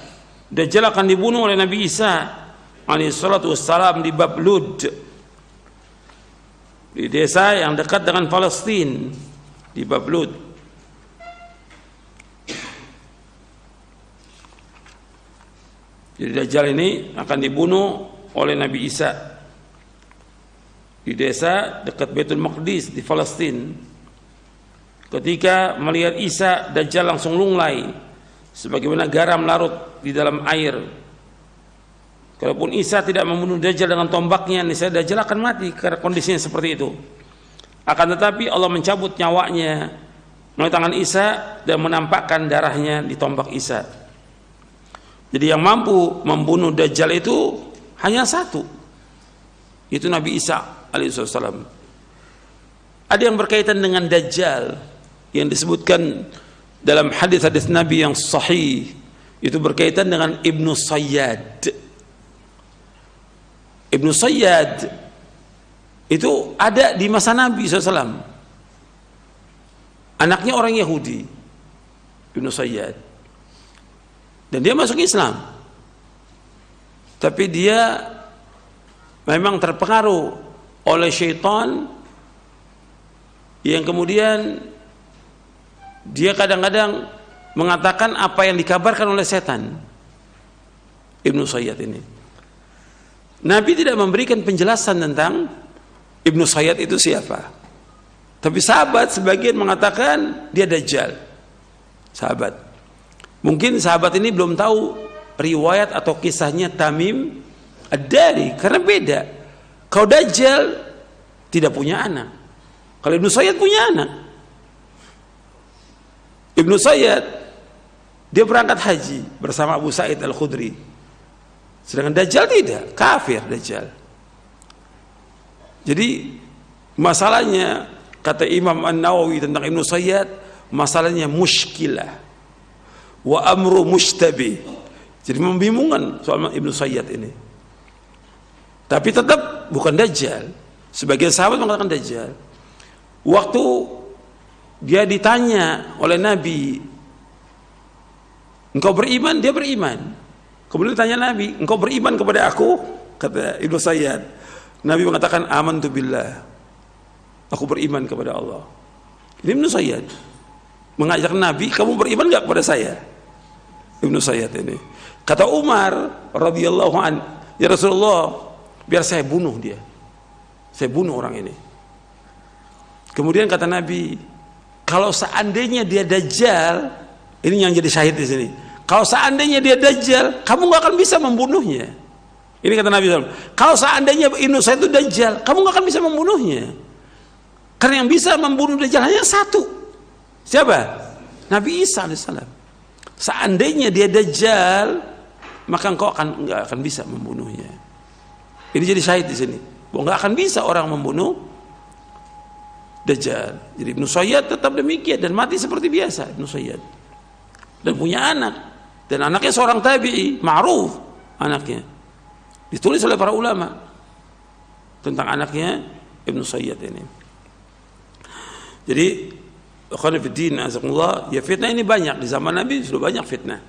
Dajjal akan dibunuh oleh Nabi Isa alaihissalatu wassalam di Bablud, di desa yang dekat dengan Palestina, di Bablud. Jadi Dajjal ini akan dibunuh oleh Nabi Isa di desa dekat Baitul Maqdis di Palestina. Ketika melihat Isa, Dajjal langsung lunglai sebagaimana garam larut di dalam air. Kalaupun Isa tidak membunuh Dajjal dengan tombaknya, niscaya Dajjal akan mati karena kondisinya seperti itu. Akan tetapi Allah mencabut nyawanya melalui tangan Isa dan menampakkan darahnya di tombak Isa. Jadi yang mampu membunuh Dajjal itu hanya satu, itu Nabi Isa alaihissalam. Ada yang berkaitan dengan Dajjal yang disebutkan dalam hadis-hadis Nabi yang sahih, itu berkaitan dengan Ibnu Sayyad. Ibnu Sayyad itu ada di masa Nabi SAW. Anaknya orang Yahudi, Ibnu Sayyad, dan dia masuk Islam. Tapi dia memang terpengaruh oleh syaitan yang kemudian dia kadang-kadang mengatakan apa yang dikabarkan oleh setan. Ibnu Sayyad ini, Nabi tidak memberikan penjelasan tentang Ibnu Sayyad itu siapa. Tapi sahabat sebagian mengatakan dia Dajjal. Sahabat. Mungkin sahabat ini belum tahu riwayat atau kisahnya Tamim Ad-Dari, karena beda. Kalau Dajjal tidak punya anak. Kalau Ibnu Sayyad punya anak. Ibnu Sayyad dia berangkat haji bersama Abu Sa'id Al-Khudri. Sedangkan Dajjal tidak, kafir Dajjal. Jadi masalahnya, kata Imam An-Nawawi tentang Ibnu Sayyad, masalahnya muskilah wa amru mustabih. Jadi membingungkan soal Ibnu Sayyad ini. Tapi tetap bukan Dajjal. Sebagian sahabat mengatakan Dajjal. Waktu dia ditanya oleh Nabi, engkau beriman? Dia beriman. Kemudian ditanya Nabi, engkau beriman kepada aku? Kata Ibnu Sayyad. Nabi mengatakan, amantu billah. Aku beriman kepada Allah. Ini Ibnu Sayyad mengajak Nabi, kamu beriman enggak kepada saya? Ibnu Sayyad ini. Kata Umar radhiyallahu an, ya Rasulullah, biar saya bunuh dia. Saya bunuh orang ini. Kemudian kata Nabi, kalau seandainya dia Dajjal, ini yang jadi syahid di sini. Kalau seandainya dia Dajjal, kamu nggak akan bisa membunuhnya. Ini kata Nabi SAW. Kalau seandainya Ibnu Sayyad itu Dajjal, kamu nggak akan bisa membunuhnya. Karena yang bisa membunuh Dajjal hanya satu. Siapa? Nabi Isa alaihissalam. Seandainya dia Dajjal, maka engkau nggak akan bisa membunuhnya. Ini jadi syahid di sini. Bahwa nggak akan bisa orang membunuh Dajjal. Jadi Ibnu Sayyad tetap demikian dan mati seperti biasa Ibnu Sayyad. Dan punya anak, dan anaknya seorang tabi'i, ma'ruf anaknya. Ditulis oleh para ulama tentang anaknya Ibnu Sayyad ini. Jadi ikhwan fillah azakumullah, ya fitnah ini banyak di zaman Nabi, sudah banyak fitnah.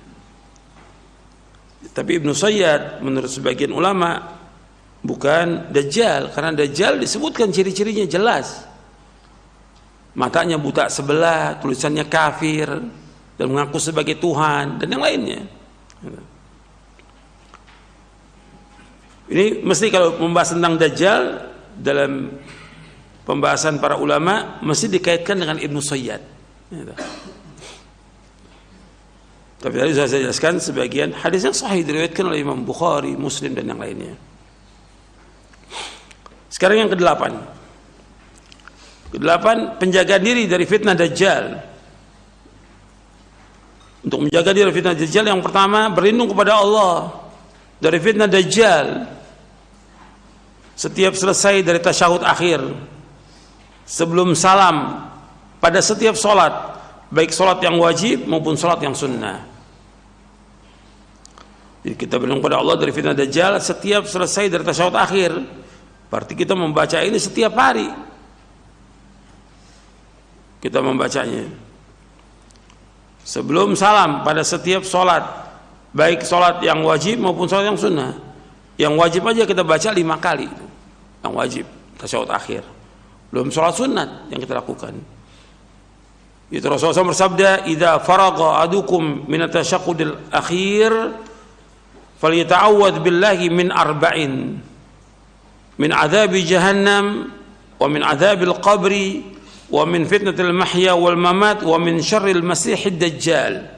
Tapi Ibnu Sayyad menurut sebagian ulama bukan Dajjal, karena Dajjal disebutkan ciri-cirinya jelas. Matanya buta sebelah, tulisannya kafir, dan mengaku sebagai Tuhan, dan yang lainnya. Ini mesti kalau membahas tentang Dajjal dalam pembahasan para ulama mesti dikaitkan dengan Ibnu Sayyad. Tapi tadi sudah saya jelaskan sebagian hadis yang sahih diriwayatkan oleh Imam Bukhari, Muslim dan yang lainnya. Sekarang yang ke-8. Ke-8, penjagaan diri dari fitnah Dajjal. Untuk menjaga diri dari fitnah Dajjal, yang pertama berlindung kepada Allah dari fitnah Dajjal. Setiap selesai dari tasyahud akhir, sebelum salam, pada setiap solat, baik solat yang wajib maupun solat yang sunnah. Jadi kita berlindung kepada Allah dari fitnah Dajjal setiap selesai dari tasyahud akhir. Berarti kita membaca ini setiap hari. Kita membacanya sebelum salam pada setiap solat, baik solat yang wajib maupun solat yang sunnah. Yang wajib aja kita baca 5 kali, yang wajib tasyahud akhir. Belum solat sunat yang kita lakukan. Itu Rasulullah SAW bersabda, "Idza faragha adukum min at-tasyaqqudil akhir, falyata'awwadz billahi min arba'in, min adzabi jahannam, wa min adzabil qabri, wa min fitnatil mahya wal mamat, wa min syarril masihid dajjal."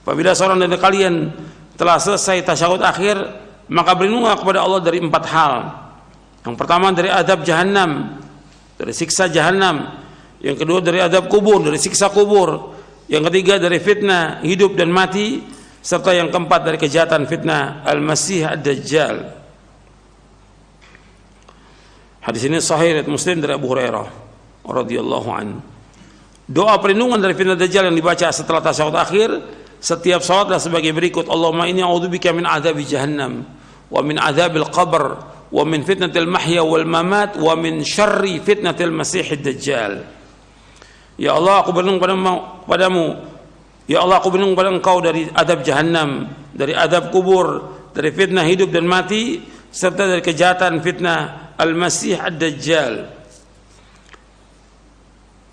Apabila seorang dari kalian telah selesai tasyahud akhir, maka berlindunglah kepada Allah dari 4 hal. Yang pertama dari azab jahannam, dari siksa jahannam. Yang kedua dari azab kubur, dari siksa kubur. Yang ketiga dari fitnah hidup dan mati, serta yang keempat dari kejahatan fitnah al-masih ad-dajjal. Hadis ini sahih riwayat Muslim dari Abu Hurairah radhiyallahu anhu. Doa perlindungan dari fitnah dajjal yang dibaca setelah tasyahud akhir setiap salatlah sebagai berikut: Allahumma inni a'udzubika min adzabi jahannam, wa min adzabil qabr, wa min fitnatil mahya wal mamat, wa min syarri fitnatil masihid dajjal. Ya Allah, aku berlindung padamu. Ya Allah, aku berlindung pada Engkau dari adab jahannam, dari adab kubur, dari fitnah hidup dan mati, serta dari kejahatan fitnah al-masih ad-dajjal.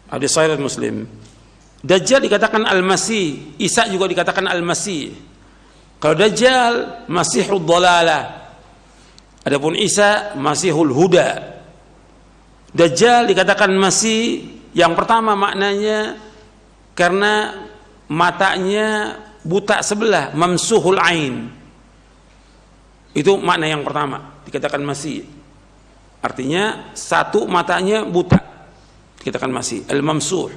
Hadis sahih Muslim. Dajjal dikatakan al-masih, Isa juga dikatakan al-masih. Kalau Dajjal masihud dhalalah, adapun Isa masihul huda. Dajjal dikatakan masih, yang pertama maknanya karena matanya buta sebelah, mamsuhul ain. Itu makna yang pertama, dikatakan masih. Artinya satu matanya buta, dikatakan masih, al-mamsuh.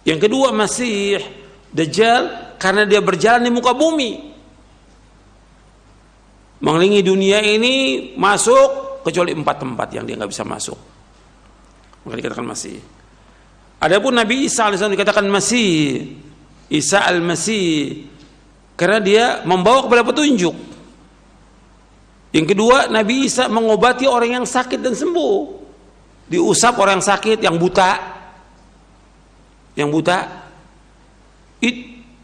Yang kedua masih Dajjal karena dia berjalan di muka bumi, mengelilingi dunia ini, masuk kecuali 4 tempat yang dia nggak bisa masuk, maka dikatakan masih. Adapun Nabi Isa alaihissalam dikatakan masih, Isa al-Masih, karena dia membawa kepada petunjuk. Yang kedua, Nabi Isa mengobati orang yang sakit dan sembuh, diusap orang yang sakit, yang buta,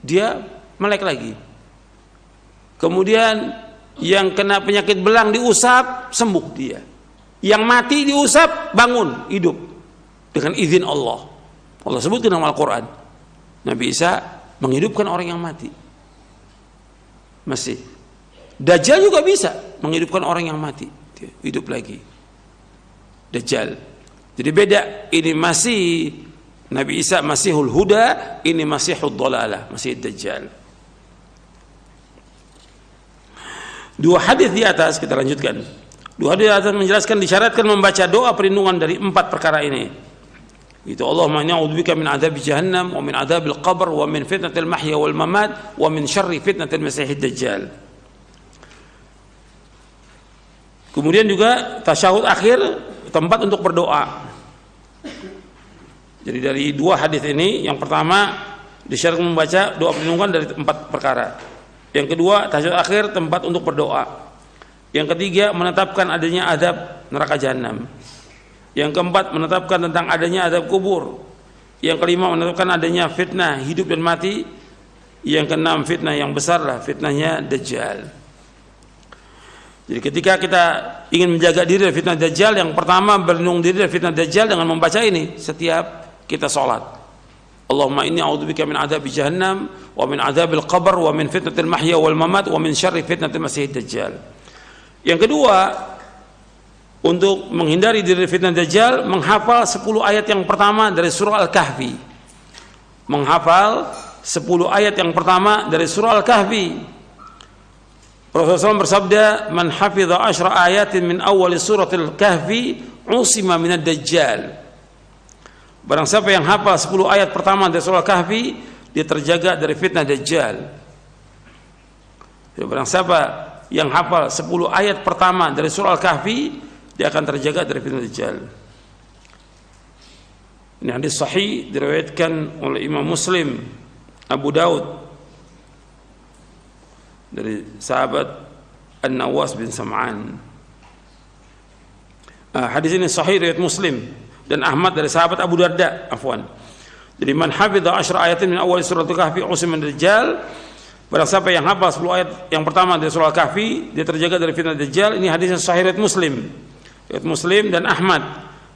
dia melek lagi. Kemudian yang kena penyakit belang diusap, sembuh dia. Yang mati diusap, bangun, hidup dengan izin Allah. Allah sebutkan dalam Al-Quran, Nabi Isa menghidupkan orang yang mati. Masih. Dajjal juga bisa menghidupkan orang yang mati, dia hidup lagi. Dajjal. Jadi beda, ini masih Nabi Isa Masihul Huda, ini Masihul Dhalalah, Masih Dajjal. Dua hadis di atas, kita lanjutkan. Dua hadis di atas menjelaskan disyaratkan membaca doa perlindungan dari 4 perkara ini. Itu Allahumma inni a'udzubika min adzabi jahannam wa min adzabil qabr wa min fitnatil mahya wal mamat wa min syarri fitnatil masiihid dajjal. Kemudian juga tasyahud akhir, tempat untuk berdoa. Jadi dari 2 hadis ini, yang pertama disyaratkan membaca doa perlindungan dari 4 perkara. Yang kedua, tasyahud akhir, tempat untuk berdoa. Yang ketiga, menetapkan adanya azab neraka jahanam. Yang keempat, menetapkan tentang adanya azab kubur. Yang kelima, menetapkan adanya fitnah hidup dan mati. Yang keenam, fitnah yang besar lah, fitnahnya Dajjal. Jadi ketika kita ingin menjaga diri dari fitnah Dajjal, yang pertama berlindung diri dari fitnah Dajjal dengan membaca ini setiap kita sholat. Allahumma inni a'udzubika min adzabi jahannam wa min adzabil qabr wa min fitnatil mahya wal mamat wa min syarri fitnatil masiihid dajjal. Yang kedua, untuk menghindari diri fitnah Dajjal, menghafal 10 ayat yang pertama dari surah Al-Kahfi. Menghafal 10 ayat yang pertama dari surah Al-Kahfi. Rasulullah SAW bersabda, "Man hafidha 10 ayatin min awwal suratil Kahfi, usima minad Dajjal." Barang siapa yang hafal 10 ayat pertama dari surah Al-Kahfi, dia terjaga dari fitnah Dajjal. Barang siapa yang hafal 10 ayat pertama dari surah Al-Kahfi, dia akan terjaga dari fitnah Dajjal. Ini hadis sahih diriwayatkan oleh Imam Muslim, Abu Daud, dari sahabat An-Nawas bin Sam'an. Hadis ini sahih riwayat Muslim dan Ahmad dari sahabat Abu Darda, afwan. Jadi man hafidha 10 ayatin min awal surah Al-Kahfi usima min Dajjal. Barang siapa yang hafal 10 ayat yang pertama dari surah Al-Kahfi, dia terjaga dari fitnah Dajjal. Ini hadisnya sahih riwayat Muslim. Riwayat Muslim dan Ahmad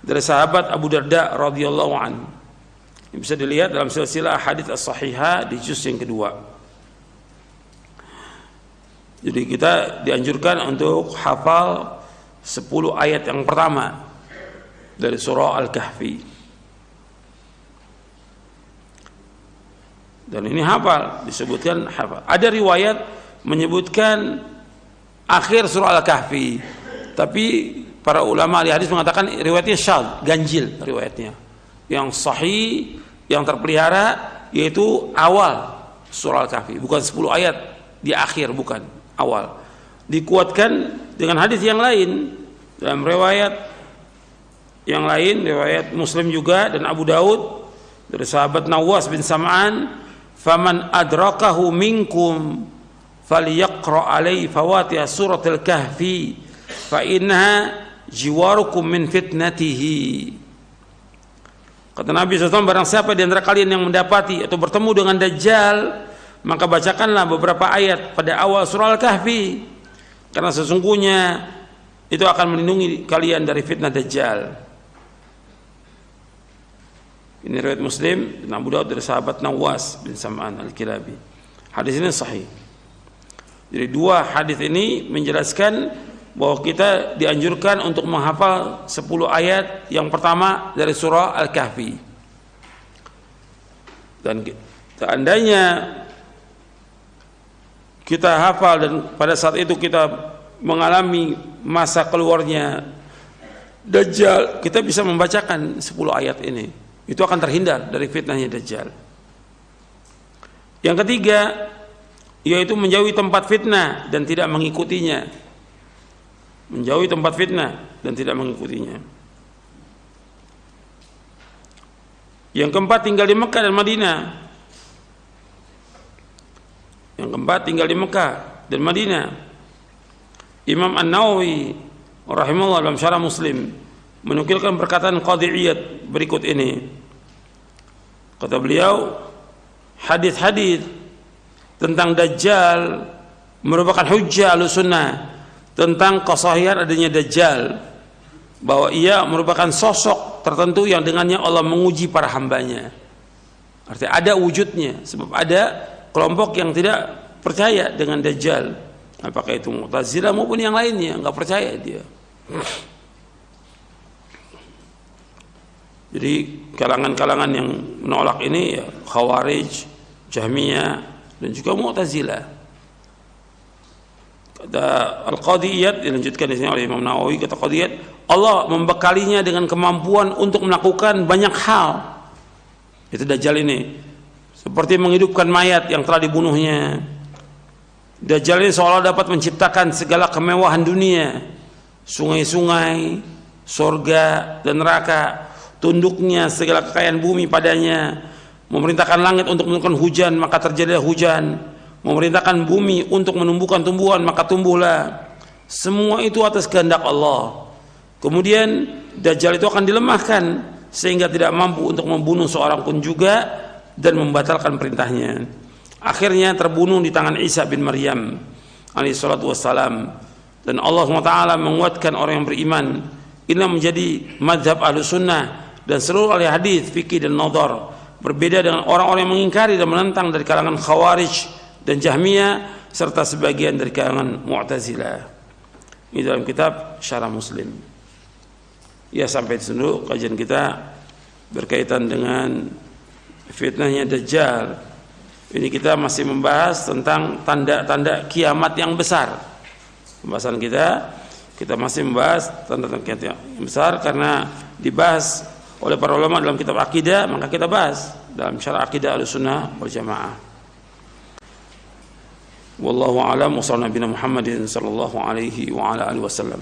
dari sahabat Abu Darda radhiyallahu an. Ini bisa dilihat dalam silsilah hadits as-sahihah di juz yang kedua. Jadi kita dianjurkan untuk hafal 10 ayat yang pertama dari surah Al-Kahfi. Dan ini hafal, disebutkan hafal. Ada riwayat menyebutkan akhir surah Al-Kahfi, tapi para ulama ahli hadis mengatakan riwayatnya syadz, ganjil riwayatnya. Yang sahih, yang terpelihara yaitu awal surah Al-Kahfi, bukan 10 ayat di akhir, bukan, awal. Dikuatkan dengan hadis yang lain dalam riwayat yang lain, riwayat Muslim juga dan Abu Daud dari sahabat Nawas bin Sam'an, "Faman adrakahu minkum falyaqra alaihi fawatiha suratul Kahfi fa innaha jiwarukum min fitnatihi." Kata Nabi SAW, barang siapa di antara kalian yang mendapati atau bertemu dengan Dajjal, maka bacakanlah beberapa ayat pada awal surah Al-Kahfi, karena sesungguhnya itu akan melindungi kalian dari fitnah Dajjal. Ini riwayat Muslim dan Abu Daud dari sahabat Nawas bin Sam'an Al-Kilabi. Hadis ini sahih. Jadi 2 hadis ini menjelaskan bahwa kita dianjurkan untuk menghafal 10 ayat yang pertama dari surah Al-Kahfi. Dan seandainya kita hafal dan pada saat itu kita mengalami masa keluarnya Dajjal, kita bisa membacakan 10 ayat ini. Itu akan terhindar dari fitnahnya Dajjal. Yang ketiga, yaitu menjauhi tempat fitnah dan tidak mengikutinya. Menjauhi tempat fitnah dan tidak mengikutinya. Yang keempat, tinggal di Mekah dan Madinah. Yang keempat, tinggal di Mekah dan Madinah. Imam An-Nawawi rahimahullah dalam Syarah Muslim menukilkan perkataan Qadhi Iyad berikut ini. Kata beliau, hadis-hadis tentang Dajjal merupakan hujjah Ahlussunnah tentang kesahihan adanya Dajjal, bahwa ia merupakan sosok tertentu yang dengannya Allah menguji para hambanya. Artinya ada wujudnya, sebab ada kelompok yang tidak percaya dengan Dajjal, apakah itu Mu'tazilah maupun yang lainnya, nggak percaya dia. Jadi kalangan-kalangan yang menolak ini ya Khawarij, Jahmiyah, dan juga Mu'tazilah. Kata Al-Qadhi Iyad, dilanjutkan di sini oleh Imam Nawawi, kata Qadhi Iyad, Allah membekalinya dengan kemampuan untuk melakukan banyak hal. Itu Dajjal ini, seperti menghidupkan mayat yang telah dibunuhnya. Dajjal ini seolah dapat menciptakan segala kemewahan dunia, sungai-sungai, surga dan neraka, tunduknya segala kekayaan bumi padanya, memerintahkan langit untuk menurunkan hujan maka terjadilah hujan, memerintahkan bumi untuk menumbuhkan tumbuhan maka tumbuhlah. Semua itu atas kehendak Allah. Kemudian Dajjal itu akan dilemahkan sehingga tidak mampu untuk membunuh seorang pun juga dan membatalkan perintahnya. Akhirnya terbunuh di tangan Isa bin Maryam alaihi salatu wassalam. Dan Allah SWT menguatkan orang yang beriman. Ini menjadi mazhab Ahlussunnah dan seluruh ahli hadis, fikih dan nadhar. Berbeda dengan orang-orang yang mengingkari dan menentang dari kalangan Khawarij dan Jahmiyah serta sebagian dari kalangan Mu'tazilah. Ini dalam kitab Syarah Muslim. Ya, sampai di sini kajian kita berkaitan dengan fitnahnya Dajjal. Ini kita masih membahas tentang tanda-tanda kiamat yang besar. Pembahasan kita masih membahas tanda-tanda kiamat yang besar karena dibahas oleh para ulama dalam kitab akidah, maka kita bahas dalam syarah akidah Ahlussunnah wal Jamaah. Wallahu a'lam wa sallallahu nabiyana Muhammadin sallallahu alaihi wa ala alihi wasallam.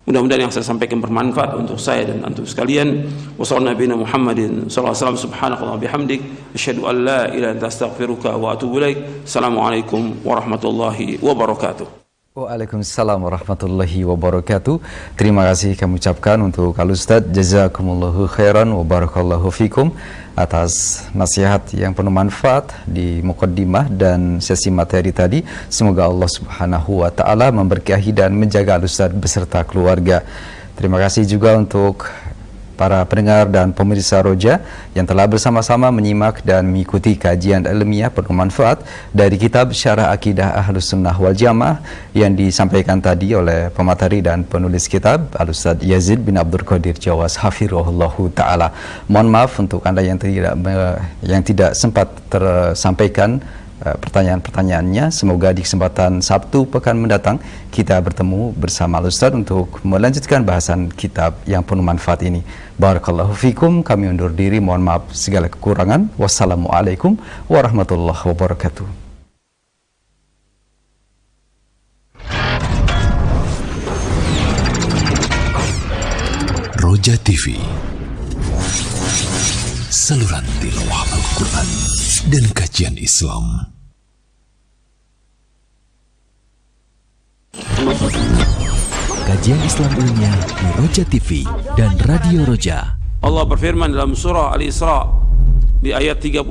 Mudah-mudahan yang saya sampaikan bermanfaat untuk saya dan antum sekalian. Wassallallahu nabiyana Muhammadin sallallahu alaihi wasallam, subhanallahi bihamdik, asyhadu an la ilaha illa anta astaghfiruka wa atubu ilaik. Assalamualaikum warahmatullahi wabarakatuh. Waalaikumsalam warahmatullahi wabarakatuh. Terima kasih kami ucapkan untuk Al-Ustaz, jazakumullahu khairan wa barakallahu fikum atas nasihat yang penuh manfaat di muqaddimah dan sesi materi tadi. Semoga Allah Subhanahu wa taala memberkahi dan menjaga Al-Ustaz beserta keluarga. Terima kasih juga untuk para pendengar dan pemirsa Roja yang telah bersama-sama menyimak dan mengikuti kajian ilmiah penuh manfaat dari kitab Syarah Akidah Ahlussunnah wal Jamaah yang disampaikan tadi oleh pemateri dan penulis kitab Al-Ustaz Yazid bin Abdul Qadir Jawas hafirullahu taala. Mohon maaf untuk Anda yang tidak sempat tersampaikan pertanyaan-pertanyaannya. Semoga di kesempatan Sabtu pekan mendatang kita bertemu bersama Al-Ustaz untuk melanjutkan bahasan kitab yang penuh manfaat ini. Barakallahu fikum. Kami undur diri, mohon maaf segala kekurangan. Wassalamualaikum warahmatullahi wabarakatuh. Roja TV, saluran tilawah Al-Quran dan kajian Islam. Kajian Islam ilmiah di Roja TV dan Radio Roja. Allah berfirman dalam surah Al-Isra di ayat 36,